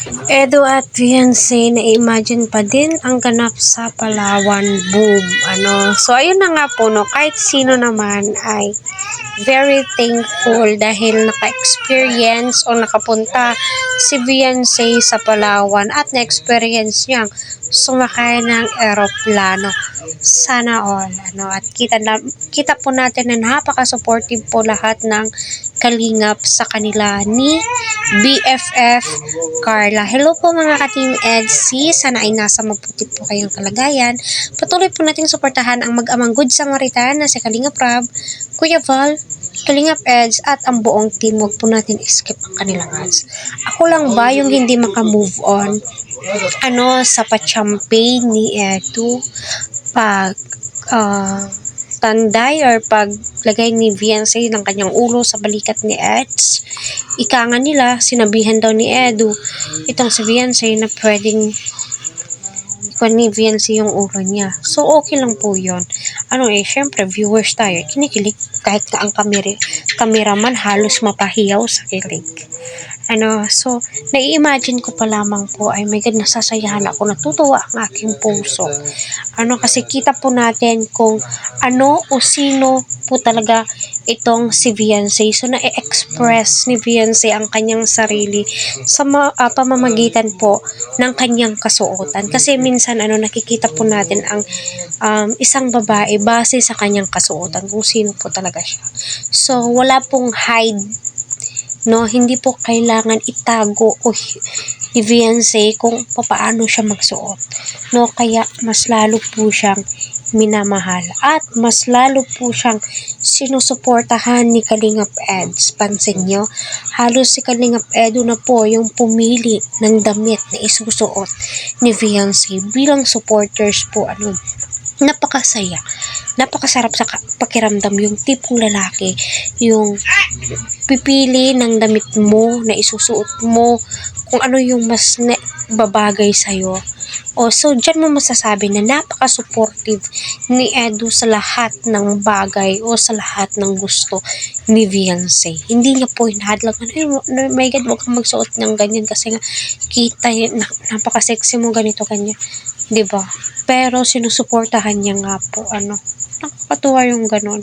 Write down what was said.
Edo at Fiancé, na-imagine pa din ang ganap sa Palawan, boom, So, ayun na nga po, no, kahit sino naman ay very thankful dahil naka-experience o nakapunta si Fiancé sa Palawan at na-experience niyang sumakay ng eroplano. Sana all, at kita po natin na napaka-supportive po lahat ng kalingap sa kanila ni BFF Carla. Hello po mga ka-Team EDC. Sana ay nasa mabuti po kayong kalagayan. Patuloy po nating suportahan ang mag-amang Good Samaritan na si Kalingap Rab, Kuya Val, Kalingap Eds at ang buong team. Huwag po natin skip ang kanilang ads. Ako lang ba yung hindi maka-move on sa pa-champagne ni Edu pag tanday or paglagay ni Fiancé ng kanyang ulo sa balikat ni Eds. Ika nga nila, sinabihan daw ni Edu itong si Fiancé na pwedeng ni Fiancé yung ulo niya. So, okay lang po yun. Syempre, viewers tayo. Kinikilig kahit na ang cameraman halos mapahiyaw sa kilig. So, nai-imagine ko pa lamang po ay may nasasayahan ako, natutuwa ang aking puso. Kasi kita po natin kung ano o sino po talaga itong si Fiancé. So, na-express ni Fiancé ang kanyang sarili sa pamamagitan po ng kanyang kasuotan. Kasi minsan, nakikita po natin ang isang babae base sa kanyang kasuotan, kung sino po talaga siya. So, wala pong hide, hindi po kailangan itago o ni Fiancé kung paano siya magsuot. Kaya mas lalo po siyang minamahal at mas lalo po siyang sinusuportahan ni Kalingap Eds. Pansin nyo, halos si Kalingap Edu na po yung pumili ng damit na isusuot ni Fiancé bilang supporters po. Napakasaya, napakasarap sa pakiramdam yung tipong lalaki yung pipili ng damit mo na isusuot mo kung ano yung mas babagay sa'yo. So, dyan mo masasabi na napaka-supportive ni Edu sa lahat ng bagay o sa lahat ng gusto ni Fiancé. Hindi niya po hinahadlang, my God, huwag kang magsuot ng ganyan kasi nga, kita yun, napaka-sexy mo, ganito, ganyan. Diba? Pero, sinusuportahan niya nga po, nakakatuwa yung ganon.